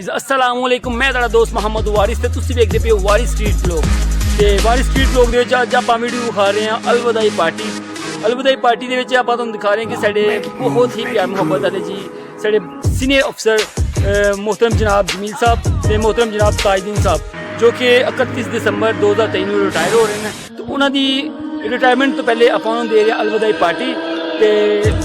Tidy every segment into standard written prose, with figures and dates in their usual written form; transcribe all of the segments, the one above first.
अस्सलाम वालेकुम, मैं तेरा दोस्त मोहम्मद वारिस ते तुसी देखदे पे हो वारिस स्ट्रीट व्लॉग। ते वारिस स्ट्रीट व्लॉग दे विच अज आपां वीडियो दिखा रहे हैं अलवदाई पार्टी। अलवदाई पार्टी दे विच आपां तुहानूं दिखा रहे हैं कि साडे बहुत ही प्यार मुहब्बत वाले जी साडे सीनियर अफसर मोहतरम जनाब जमील साहब ते मोहतरम जनाब साहब जो कि 31 दिसंबर 2023 ਨੂੰ रिटायर हो रहे हैं। तो उन्हां दी रिटायरमेंट तो पहले आपां उन्हां नूं दे रहे हैं अलवदाई पार्टी। ते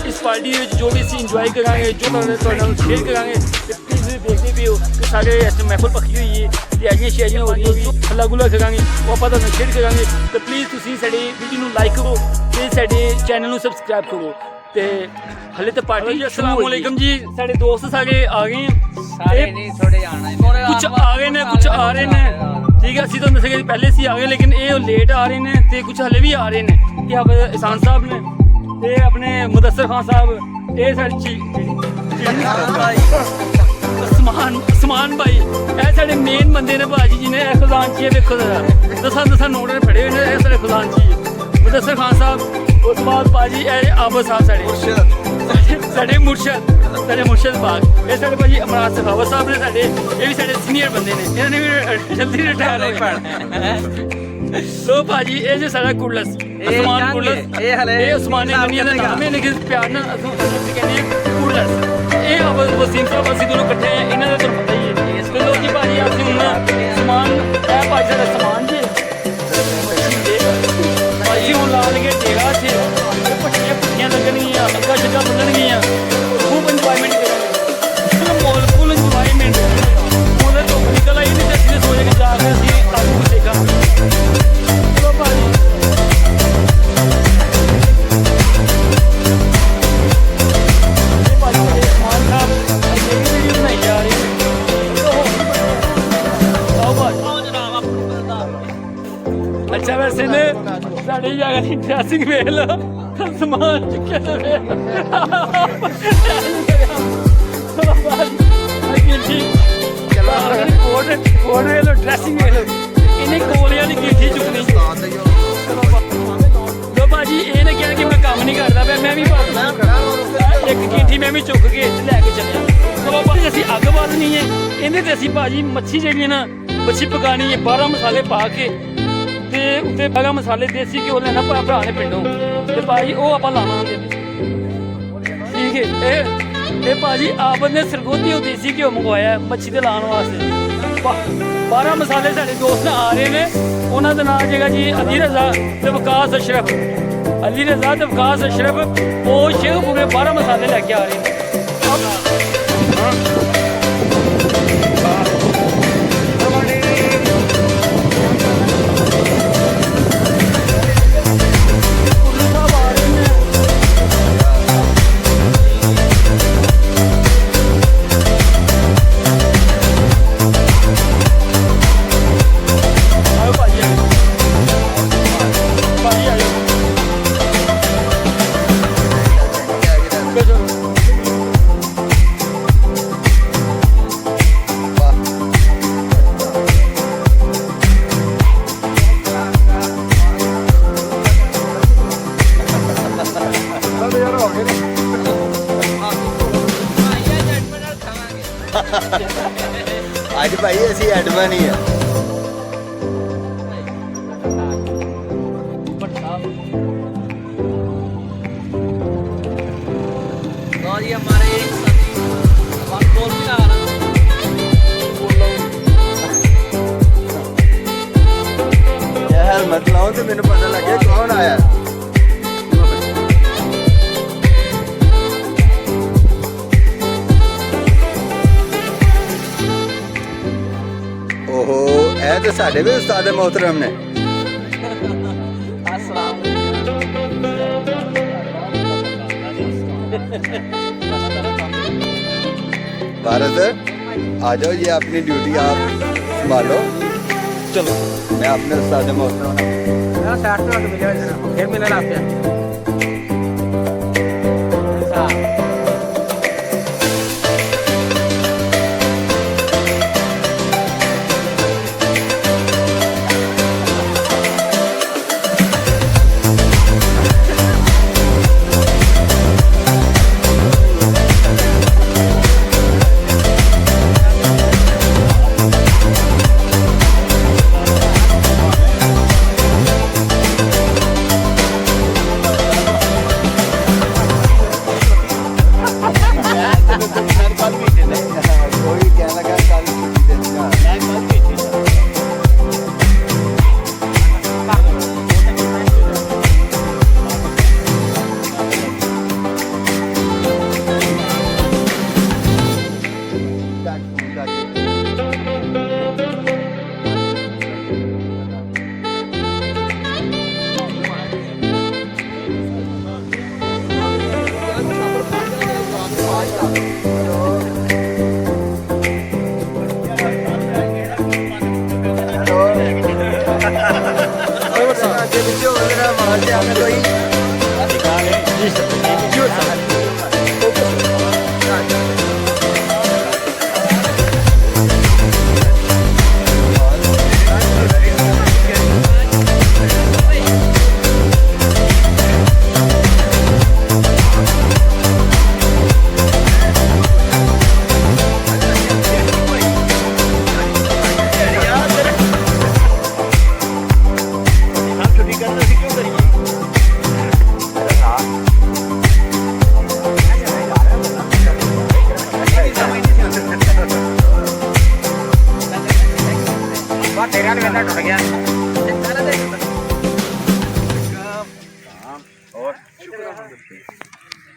इस पार्टी दे विच जो भी असीं इंजॉय करांगे, जो तुहाडे नाल शेयर करांगे, ते प्लीज़ देखते भी हो कि साढ़े ऐसे महफल पक्की हुई है, तैयारियां शैयारियां हो रही हैं, जो हल्ला गुला करांगे वो आपां तुहानूं शेयर करांगे। तो प्लीज़ तुसीं साडे वीडियो नूं लाइक करो ते साडे चैनल नूं सबसक्राइब करो। ते हले तो पार्टी अस्सलाम वालेकुम जी, साडे दोस्त सारे आ गए हैं, सारे नहीं थोड़े आना है, कुछ आ गए ने कुछ आ रहे हैं। ठीक है, असीं तो दस्से कि पहले सी आ गए लेकिन ये लेट आ रहे हैं ते कुछ हले भी आ रहे हैं। कि आप एहसान साहब ने ते अपने मुदस्सर खान साहब, ये साढ़े समान भाई, ये साढ़े मेन बंदे ने भाजी जिन्हें खजानची है। देखो जरा दसा नोट ने फड़े हुए हैं, साढ़े खजानची है मुदस्सर खान साहब। उस बाद भाजी आबद साहब साढ़े मुर्शद बाग, ये साढ़े भाजी अमराज सखावत साहब ने साढ़े, ये भी साढ़े सीनियर बंदे ने, इन्होंने भी जल्दी रिटायर हो गए। तो भाजी ये जो सारा कुर्लस उस्मान कुर्लस, ये उस्मान गनिया का नाम है लेकिन प्यार ना कहते हैं कुर्लस। ये अब वसीम साहब असं दोनों इकट्ठे हैं, इन्होंने तो पता ही है। तो लो जी भाजी आपसे हूँ समान है भाई सारा समान जी भाजी हूँ ला लगे डेरा थे पट्टियाँ पुट्टियाँ लगनिया, अग्गा शग्गा बदलनिया, खूब इंजॉयमेंट करेंगे, मॉल फुल इंजॉयमेंट। उन्हें तो निकल आई नहीं, जैसे सोचे कि जाकर असीं आलू कुछ देखा। अच्छा वैसे ने साड़ी जगह की ड्रेसिंग वेख लो, समान चुके कोट वेख लो, ड्रेसिंग वेख लो, इन्हें कोलियां की गिट्ठी चुकनी। लो भाजी ये ने कहा कि मैं काम नहीं करता पे, मैं भी एक गिट्ठी मैं भी चुक के लैके चलिया। तो भाजी असीं अग बालनी है, इन्हें ते असीं भाजी मच्छी जी ना मच्छी पकानी है, 12 मसाले पा के ते उत्ते 12 मसाले देसी घ्यो लेना भरा ने पिंडों ते भाजी वो आप लाना होंगे। ठीक है, ये भाजी आप ने सरगोधी देसी घ्यो मंगवाया मच्छी के लाने वास्ते। 12 मसाले साढ़े दोस्त आ रहे हैं, उन्होंने नाम है जी अली रजा ते वकास अशरफ। अली रजा ते वकास अशरफ वो शेखपुरे 12 मसाले लैके आ रहे हैं। ਅੱਜ ਭਾਈ ਅਸੀਂ ਐਡਮਨ ਹੀ ਆ। और ये हमारे एक साथी बोल भी रहा ना, यार मत लाओ तो मैंने पता लगे कौन आया। ओहो ऐ तो साढ़े भी उस्ताद मोहतरम ने। भारत आ जाओ, ये अपनी ड्यूटी आप संभालो। चलो मैं अपने उस्ताद मोहतरम फिर मिलना आपसे।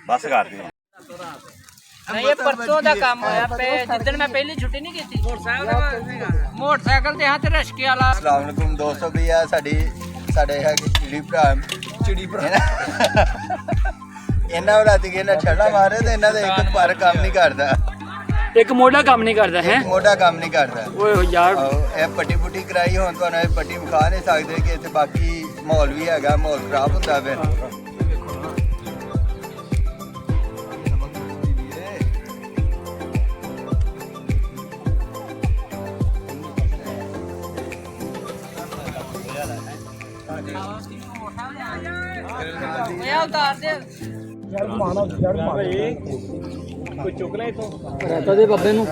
ਬਸ ਕਰਦੇ ਹਾਂ। ਨਹੀਂ ਇਹ ਪਰਸੋਂ ਦਾ ਕੰਮ ਹੋਇਆ ਜਿੱਦਣ ਮੈਂ ਪਹਿਲੀ ਛੁੱਟੀ ਨਹੀਂ ਕੀਤੀ ਮੋਟਰਸਾਈਕਲ ਤੇ ਹਾਂ ਤੇ ਰਸ਼ਕੇ ਵਾਲਾ। ਅਸਲਾਮ ਵਾਲੇਕੁਮ ਦੋਸਤੋ, ਵੀ ਆ ਸਾਡੇ ਹੈਗੇ ਚਿੜੀ ਭਰਾ ਇਹਨਾਂ ਵਾਲਾ ਤੇ ਇਹਨਾਂ ਛੱਲਾ ਮਾਰੇ ਤੇ ਇਹਨਾਂ ਦਾ ਇੱਕ ਪਰ ਕੰਮ ਨਹੀਂ ਕਰਦਾ, ਇੱਕ ਮੋਢਾ ਕੰਮ ਨਹੀਂ ਕਰਦਾ ਹੈ, ਮੋਢਾ ਕੰਮ ਨਹੀਂ ਕਰਦਾ। ਓਏ ਯਾਰ ਇਹ ਪੱਟੀ ਪੁੱਟੀ ਕਰਾਈ, ਹੁਣ ਤੁਹਾਨੂੰ ਇਹ ਪੱਟੀ ਵਿਖਾ ਨਹੀਂ ਸਕਦੇ ਕਿ ਇੱਥੇ ਬਾਕੀ ਮਾਹੌਲ ਵੀ ਹੈਗਾ, ਮਾਹੌਲ ਖਰਾਬ ਹੁੰਦਾ ਪਿਆ। ਉਤਾਰ ਦੇ ਕੋਈ ਚੁੱਕ ਲੈ ਇਥੋਂ ਰਾਤਾ ਦੇ ਬੱਬੇ ਨੂੰ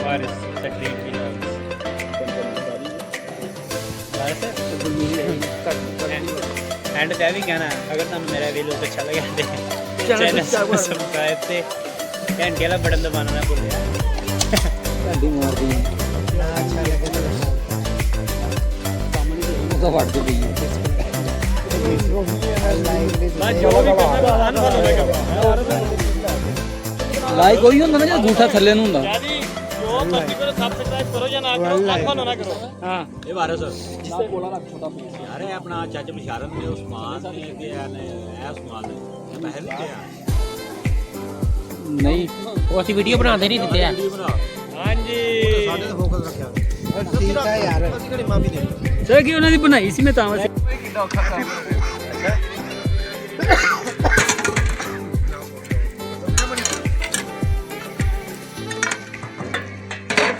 ਵਾਰਿਸ ਤਕਰੀਬ ਕੀ एंड पे भी कहना अगर तुम मेरा वीडियो अच्छा लगे तो चैनल सब्सक्राइब ते घंटे वाला बटन दबाना ना भूलिया। ਢਾਡੀ ਮਾਰਦੀ ਨਾ ਅੱਛਾ ਲੱਗੇ ਤਾਂ ਸਾਹਮਣੇ ਤੋਂ ਵੜ ਕੇ ਗਈ ना जो भी करना अनफॉलो ना करो ਲਾਈਕ ਉਹੀ ਹੁੰਦਾ ਨਾ ਜੇ ਅੰਗੂਠਾ ਥੱਲੇ ਨੂੰ ਹੁੰਦਾ। जी जो मर्जी करो सब्सक्राइब करो या ना करो अनफॉलो ना करो। ਹਾਂ ये वारिस यार है अपना चच मशारत में उस्मान ने के है उस्मान ने पैसे दिते यार ਨਹੀਂ ਉਹ ਅਸੀਂ ਵੀਡੀਓ ਬਣਾਉਂਦੇ ਨਹੀਂ ਦਿੱਤੇ ਆ। हां जी ਸਰ ਕੀ ਉਹਨਾਂ ਦੀ ਬਣਾਈ ਸੀ ਮੈਂ ਤਾਂ ਵੈਸੇ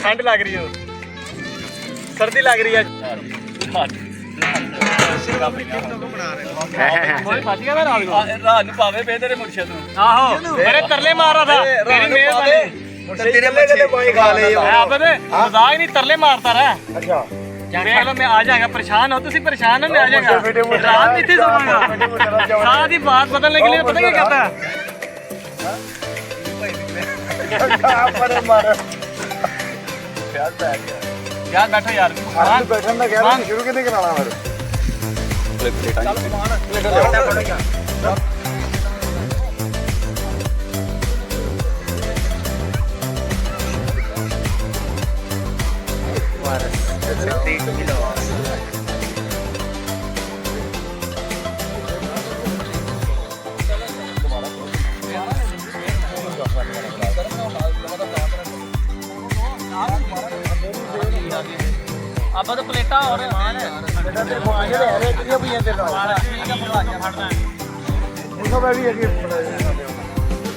ठंड लग रही है सर्दी लग रही है ਰਾਤ ਨੂੰ ਪਾਵੇ ਪੇ ਤੇਰੇ ਮੁਰਸ਼ਦ ਨੂੰ आहो मेरे तरले मार रहा था तेरी मेहरबानी तेरे मच्छे कोई खा ले आप मजाक नहीं तरले मारता रहा। अच्छा देख लो मैं आ जाएगा, परेशान हो तुसी परेशान हो मैं आ जाएगा रात नहीं थी सोऊंगा साथ ही बात बदलने के लिए पता क्या कहता है यार बैठो यार बैठन का क्या शुरू कितने कराना मेरे ਆਪਾਂ ਤਾਂ ਪਲੇਟਾਂ ਹੋ ਰਹੇ ਮਾਨ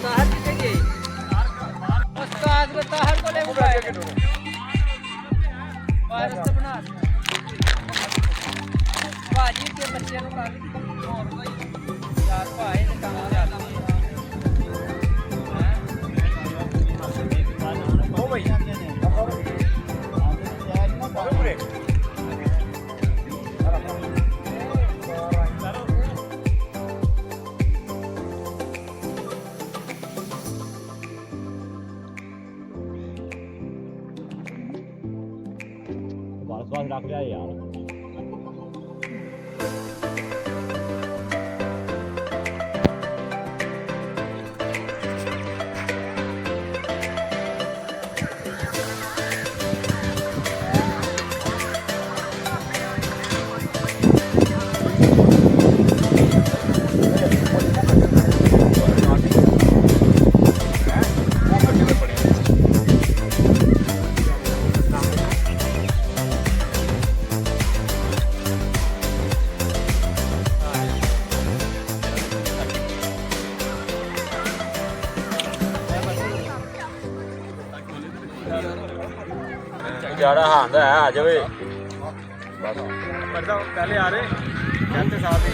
ਤਾਹਰ ਕਿੱਥੇ ਗਏ ਉਸਤਾਦ ਕੋ ਤਾਹਰ ਕੋ ਲੈ ਬੁਲਾਇਆ ਵਾਇਰਸ ਤੇ ਬਣਾ ਭਾਜੀ ਕੇ ਬੱਚੇ ਨੂੰ ਕਰ ਹੋਰ ਕੋਈ ਯਾਰ ਭਾਈ ਨੇ ਕੰਮ ਚੱਲਦਾ ओ भाई बस रख लिया यार जाड़ा हाथ है आ जावे पहले आ रहे चलते साथ ही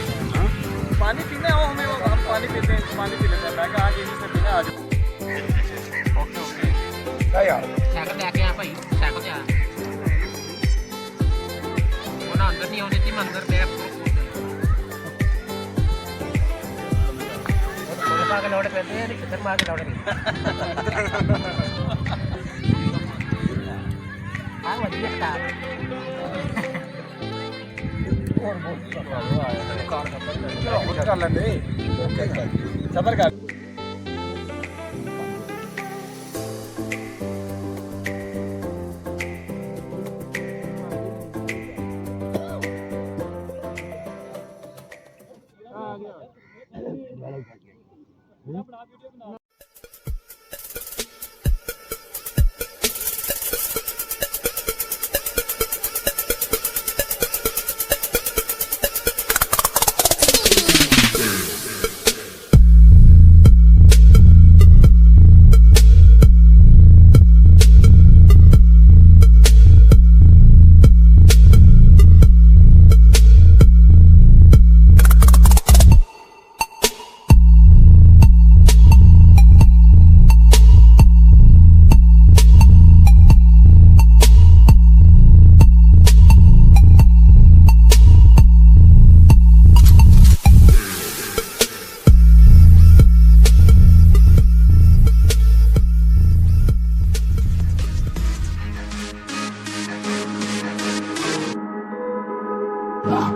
पानी पीना है वो हमें वो हम पानी पीते हैं पानी पी लेते हैं मैं कहा आज यहीं से पीना आज ओके ओके क्या यार ਸਾਈਕਲ ਲੈ ਕੇ ਆ ਭਾਈ ਸਾਈਕਲ ਤੇ ਆ ਉਹਨਾਂ ਅੰਦਰ ਨਹੀਂ ਆਉਣੇ ਸੀ ਮੈਂ ਅੰਦਰ ਪਿਆ ਉਹਦੇ ਪਾ ਕੇ ਲੋੜੇ ਪੈਂਦੇ ਆ ਕਿੱਧਰ ਮਾਰ ਕੇ ਲੋੜੇ ਨਹੀਂ ਆ ਵਧੀਆ ਸਟਾਰ कर लेंगे सबर कर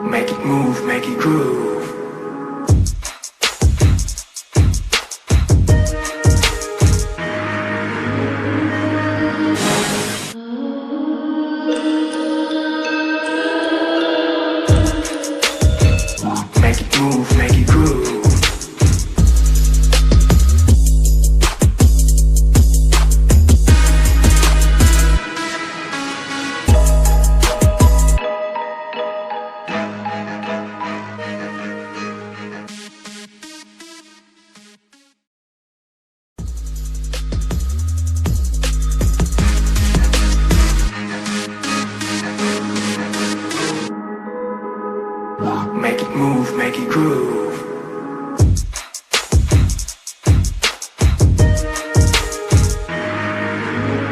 Make it move, make it groove. Make it move, make it groove. Make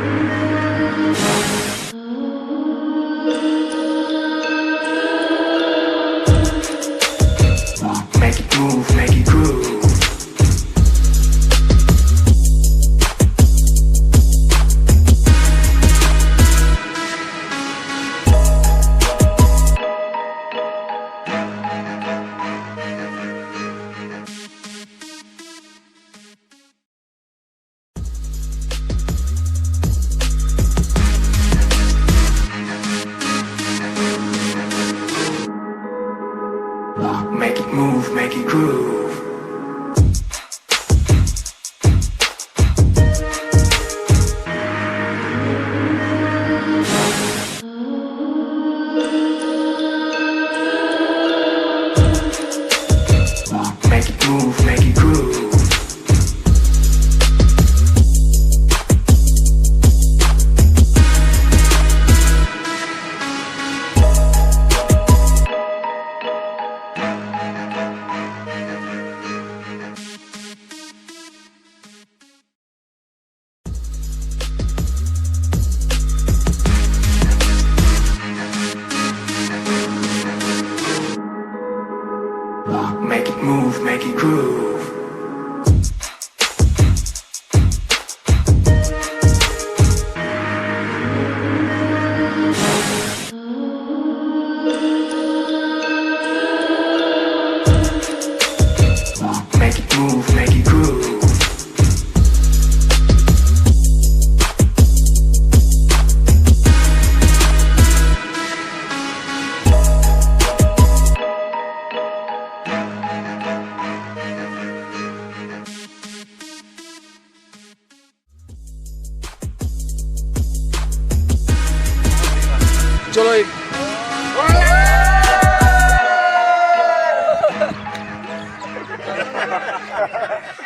it move, make it groove. Make it move, make it groove. Make it move, make it groove. Make it move, make it groove. Make it move, make it groove. Make it move, make it groove. चलो एक